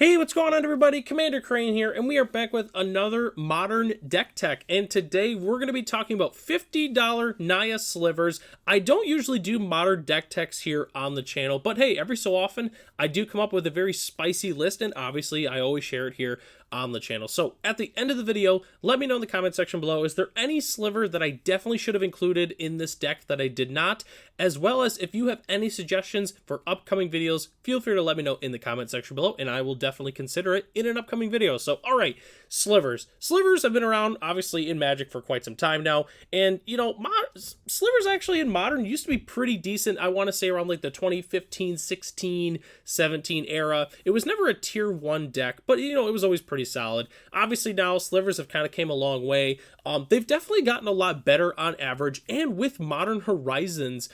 Hey, what's going on everybody? Commander Crane here, and we are back with another modern deck tech, and today we're going to be talking about $50 Naya Slivers. I don't usually do modern deck techs here on the channel, but hey, every so often I do come up with a very spicy list, and obviously I always share it here on the channel. So at the end of the video, let me know in the comment section below, is there any sliver that I definitely should have included in this deck that I did not? As well as if you have any suggestions for upcoming videos, feel free to let me know in the comment section below, and I will definitely consider it in an upcoming video. So, all right, slivers. Slivers have been around, obviously, in Magic for quite some time now, and, you know, slivers actually in Modern used to be pretty decent. I want to say around, like, the 2015, 16, 17 era. It was never a tier 1 deck, but, you know, it was always pretty solid. Obviously, now slivers have kind of came a long way. They've definitely gotten a lot better on average, and with Modern Horizons,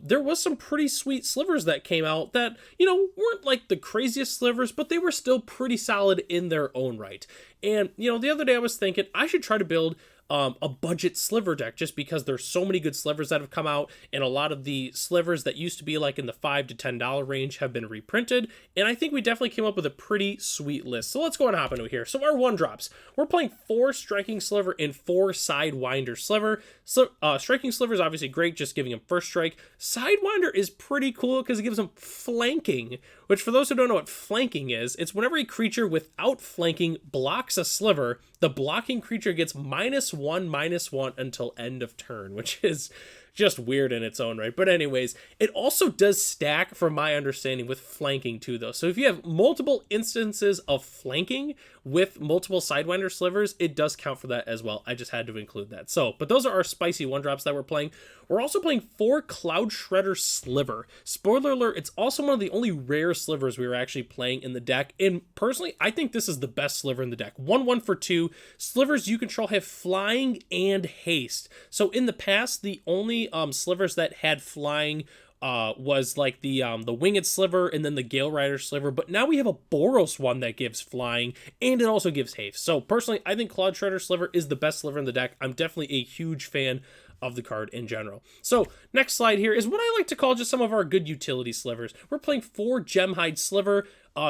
there was some pretty sweet slivers that came out that, you know, weren't like the craziest slivers, but they were still pretty solid in their own right. And, you know, the other day I was thinking I should try to build a budget sliver deck, just because there's so many good slivers that have come out, and a lot of the slivers that used to be like in the $5 to $10 range have been reprinted, and I think we definitely came up with a pretty sweet list. So let's go and hop into it here. So our one drops, we're playing 4 striking sliver and 4 sidewinder sliver. So striking sliver is obviously great, just giving him first strike. Sidewinder is pretty cool because it gives him flanking, which for those who don't know what flanking is, it's whenever a creature without flanking blocks a sliver, the blocking creature gets -1/-1 until end of turn, which is just weird in its own right. But anyways, it also does stack, from my understanding, with flanking too, though. So if you have multiple instances of flanking with multiple sidewinder slivers, it does count for that as well. I just had to include that. So, but those are our spicy one drops that we're playing. We're also playing 4 Cloud Shredder Sliver. Spoiler alert, it's also one of the only rare slivers we were actually playing in the deck. And personally, I think this is the best sliver in the deck. 1/1 for 2. Slivers you control have flying and haste. So in the past, the only slivers that had flying was like the Winged Sliver and then the Gale Rider Sliver, but now we have a Boros one that gives flying and it also gives haste. So personally, I think Cloud Shredder Sliver is the best sliver in the deck. I'm definitely a huge fan of the card in general. So next slide here is what I like to call just some of our good utility slivers. We're playing 4 Gemhide Sliver.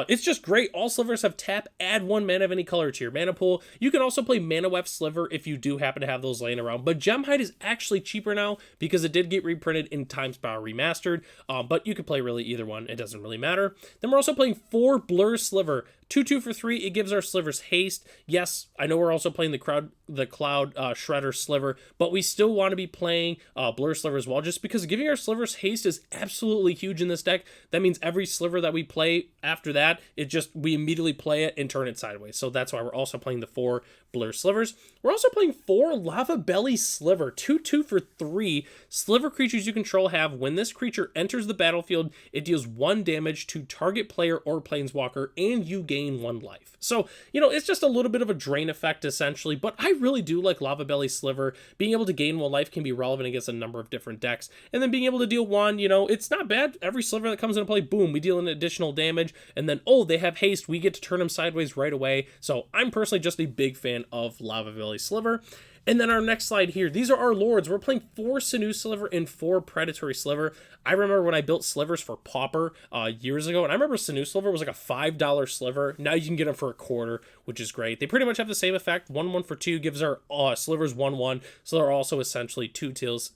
It's just great. All slivers have tap, add 1 mana of any color to your mana pool. You can also play Mana Weft Sliver if you do happen to have those laying around, but Gemhide is actually cheaper now because it did get reprinted in Time Spiral Remastered, but you can play really either one. It doesn't really matter. Then we're also playing 4 Blur Sliver. 2/2 for 3, it gives our slivers haste. Yes, I know we're also playing the Cloud Shredder Sliver, but we still want to be playing Blur Sliver as well, just because giving our slivers haste is absolutely huge in this deck. That means every sliver that we play after that, we immediately play it and turn it sideways. So that's why we're also playing the 4 Blur Slivers. We're also playing 4 Lava Belly Sliver. 2/2 for 3. Sliver creatures you control have, when this creature enters the battlefield, it deals 1 damage to target player or planeswalker, and you gain 1 life. So, you know, it's just a little bit of a drain effect essentially, but I really do like Lava Belly Sliver. Being able to gain 1 life can be relevant against a number of different decks, and then being able to deal 1, you know, it's not bad. Every sliver that comes into play, boom, we deal an additional damage, and then, oh, they have haste, we get to turn them sideways right away. So I'm personally just a big fan of Lava Belly Sliver. And then our next slide here, these are our lords. We're playing 4 Sinew Sliver and 4 Predatory Sliver. I remember when I built slivers for Pauper years ago, and I remember Sinew Sliver was like a $5 sliver. Now you can get them for a quarter, which is great. They pretty much have the same effect. 1/1 for 2 gives our slivers 1/1, so they're also essentially 2/2s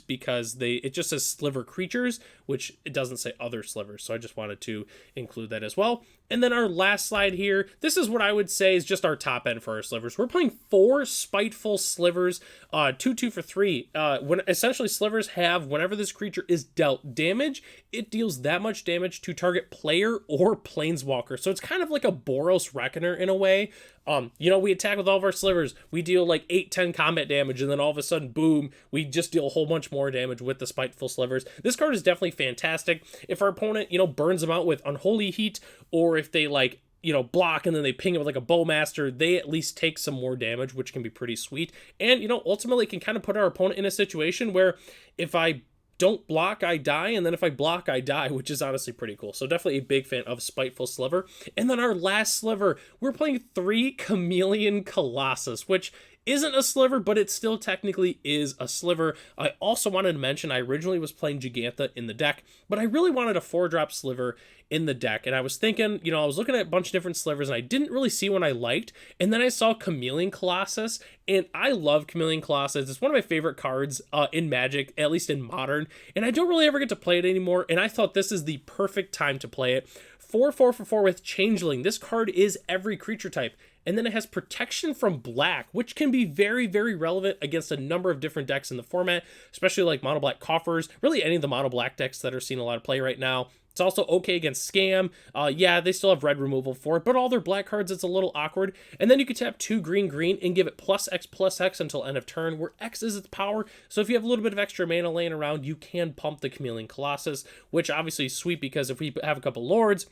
because it just says sliver creatures, which it doesn't say other slivers, so I just wanted to include that as well. And then our last slide here, this is what I would say is just our top end for our slivers. We're playing 4 Spiteful Slivers, 2/2 for 3. When essentially slivers have, whenever this creature is dealt damage, it deals that much damage to target player or planeswalker. So it's kind of like a Boros Reckoner in a way. You know, we attack with all of our slivers, we deal like 8-10 combat damage, and then all of a sudden, boom, we just deal a whole bunch more damage with the Spiteful Slivers. This card is definitely fantastic. If our opponent, you know, burns them out with Unholy Heat, or if they, like, you know, block and then they ping it with like a Bowmaster, they at least take some more damage, which can be pretty sweet. And, you know, ultimately it can kind of put our opponent in a situation where if I don't block, I die, and then if I block, I die, which is honestly pretty cool. So definitely a big fan of Spiteful Sliver. And then our last sliver, we're playing 3 Chameleon Colossus, which isn't a sliver, but it still technically is a sliver. I also wanted to mention I originally was playing Gigantha in the deck, but I really wanted a 4-drop sliver in the deck, and I was thinking, I was looking at a bunch of different slivers, and I didn't really see one I liked, and then I saw Chameleon Colossus, and I love Chameleon Colossus. It's one of my favorite cards in Magic, at least in Modern, and I don't really ever get to play it anymore, and I thought this is the perfect time to play it. 4/4 for 4 with Changeling. This card is every creature type. And then it has protection from black, which can be very, very relevant against a number of different decks in the format, especially like mono black coffers, really any of the mono black decks that are seeing a lot of play right now. It's also okay against Scam. Yeah, they still have red removal for it, but all their black cards, it's a little awkward. And then you could tap 2 green and give it +X until end of turn, where X is its power. So if you have a little bit of extra mana laying around, you can pump the Chameleon Colossus, which obviously is sweet because if we have a couple Lords,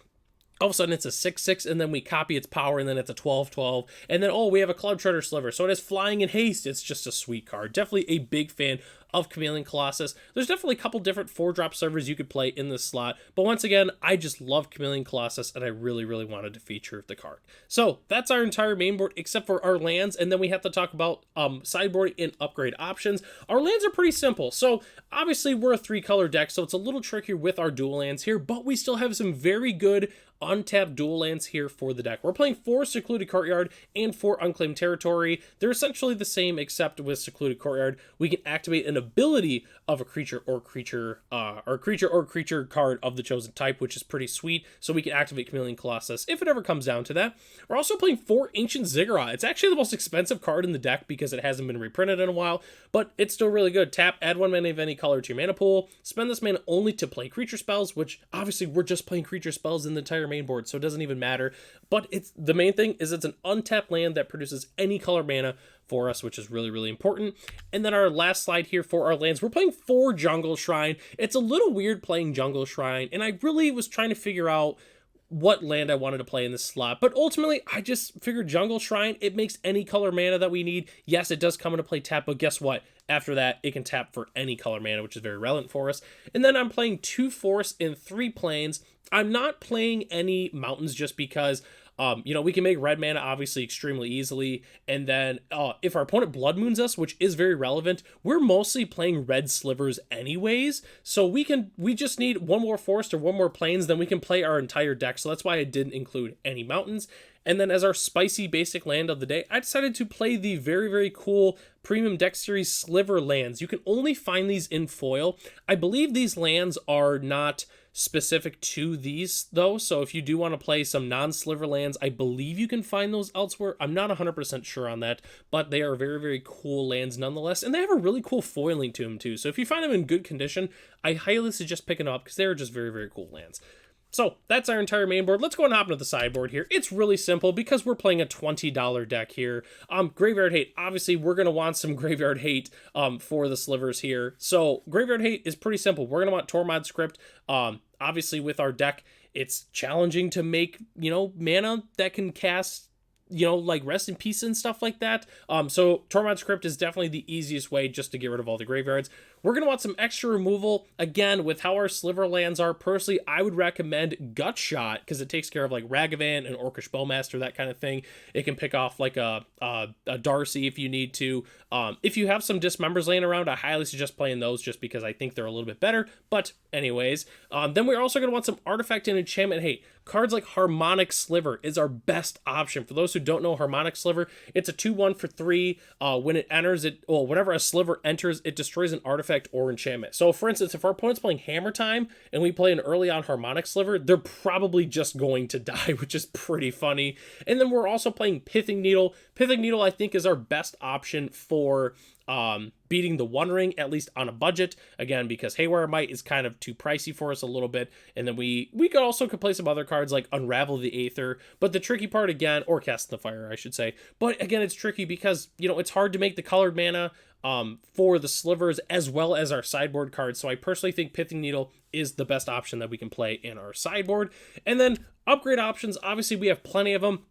all of a sudden it's a 6/6, and then we copy its power, and then it's a 12/12, and then, oh, we have a Cloud Treader Sliver, so it has flying and haste. It's just a sweet card. Definitely a big fan of Chameleon Colossus. There's definitely a couple different 4-drop servers you could play in this slot, but once again, I just love Chameleon Colossus, and I really, really wanted to feature the card. So that's our entire main board, except for our lands, and then we have to talk about sideboard and upgrade options. Our lands are pretty simple. So obviously we're a 3-color deck, so it's a little trickier with our dual lands here, but we still have some very good untapped dual lands here for the deck. We're playing 4 Secluded Courtyard and 4 Unclaimed Territory. They're essentially the same, except with Secluded Courtyard, we can activate an ability of a creature or creature card of the chosen type, which is pretty sweet. So we can activate Chameleon Colossus if it ever comes down to that. We're also playing 4 Ancient Ziggurat. It's actually the most expensive card in the deck because it hasn't been reprinted in a while, but it's still really good. Tap, add 1 mana of any color to your mana pool. Spend this mana only to play creature spells, which obviously we're just playing creature spells in the entire main board, so it doesn't even matter. But it's the main thing is it's an untapped land that produces any color mana for us, which is really, really important. And then our last slide here for our lands, we're playing 4 Jungle Shrine. It's a little weird playing Jungle Shrine, and I really was trying to figure out what land I wanted to play in this slot, but ultimately I just figured Jungle Shrine. It makes any color mana that we need. Yes, it does come into play tap, but guess what? After that, it can tap for any color mana, which is very relevant for us. And then I'm playing 2 Force and 3 Plains. I'm not playing any mountains just because we can make red mana obviously extremely easily, and then if our opponent Blood Moons us, which is very relevant, we're mostly playing red slivers anyways, so we just need 1 more forest or 1 more plains, then we can play our entire deck. So that's why I didn't include any mountains. And then as our spicy basic land of the day, I decided to play the very, very cool Premium Deck Series Sliver lands. You can only find these in foil. I believe these lands are not specific to these though, so if you do want to play some non-sliver lands, I believe you can find those elsewhere. I'm not 100% sure on that, but they are very, very cool lands nonetheless, and they have a really cool foiling to them too. So if you find them in good condition, I highly suggest picking them up because they're just very, very cool lands. So that's our entire main board. Let's go and hop into the sideboard here. It's really simple because we're playing a $20 deck here. Graveyard Hate. Obviously, we're going to want some Graveyard Hate for the slivers here. So Graveyard Hate is pretty simple. We're going to want Tormod Script. Obviously, with our deck, it's challenging to make, mana that can cast, like Rest in Peace and stuff like that. So Tormod Script is definitely the easiest way just to get rid of all the graveyards. We're going to want some extra removal. Again, with how our sliver lands are, personally, I would recommend Gut Shot because it takes care of like Ragavan and Orcish Bowmaster, that kind of thing. It can pick off like a Darcy if you need to. If you have some Dismembers laying around, I highly suggest playing those just because I think they're a little bit better. But anyways, then we're also going to want some Artifact and Enchantment Hate. Cards like Harmonic Sliver is our best option. For those who don't know Harmonic Sliver, it's a 2/1 for 3. When it enters, whenever a sliver enters, it destroys an artifact or enchantment. So for instance, if our opponent's playing Hammer Time and we play an early on Harmonic Sliver, they're probably just going to die, which is pretty funny. And then we're also playing Pithing Needle. Pithing Needle, I think, is our best option for beating the One Ring, at least on a budget, again because Haywire Might is kind of too pricey for us a little bit. And then we could play some other cards like Unravel the Aether, but the tricky part again, or Cast in the Fire I should say, but again it's tricky because it's hard to make the colored mana for the slivers as well as our sideboard cards. So I personally think Pithing Needle is the best option that we can play in our sideboard. And then upgrade options, obviously we have plenty of them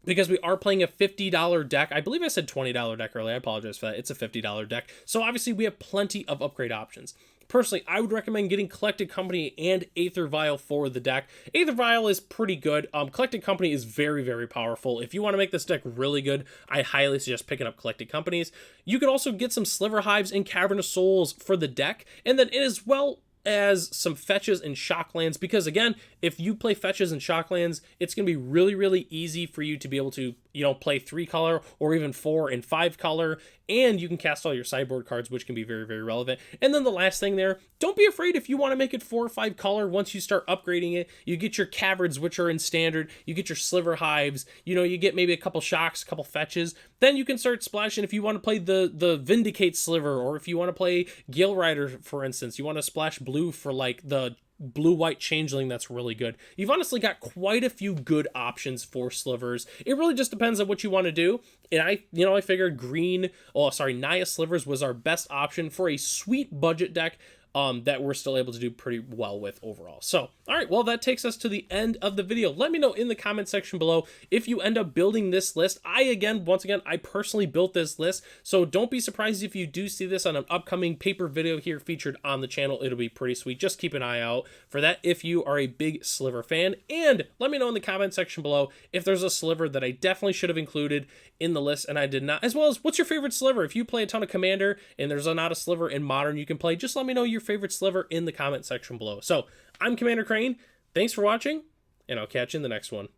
because we are playing a $50 deck. I believe I said $20 deck earlier. I apologize for that. It's a $50 deck. So obviously we have plenty of upgrade options. personally, I would recommend getting Collected Company and Aether Vial for the deck. Aether Vial is pretty good. Collected Company is very, very powerful. If you want to make this deck really good, I highly suggest picking up Collected Companies. You could also get some Sliver Hives and Cavern of Souls for the deck, and then as well as some fetches and shocklands, because again, if you play fetches and shocklands, it's going to be really, really easy for you to be able to, play 3-color or even 4 and 5-color, and you can cast all your sideboard cards, which can be very, very relevant. And then the last thing there, don't be afraid if you want to make it 4 or 5-color. Once you start upgrading it, you get your caverns, which are in standard, you get your Sliver Hives, you get maybe a couple shocks, a couple fetches, then you can start splashing if you want to play the Vindicate Sliver, or if you want to play Gale Rider, for instance, you want to splash blue for like the blue-white changeling. That's really good. You've honestly got quite a few good options for slivers. It really just depends on what you want to do. And I figured Naya Slivers was our best option for a sweet budget deck that we're still able to do pretty well with overall. So, all right, well, that takes us to the end of the video. Let me know in the comment section below if you end up building this list. Once again, I personally built this list, so don't be surprised if you do see this on an upcoming paper video here featured on the channel. It'll be pretty sweet. Just keep an eye out for that if you are a big Sliver fan. And let me know in the comment section below if there's a Sliver that I definitely should have included in the list and I did not, as well as what's your favorite Sliver. If you play a ton of Commander and there's not a Sliver in Modern you can play, just let me know your favorite Sliver in the comment section below. So I'm Commander Crane. Thanks for watching, and I'll catch you in the next one.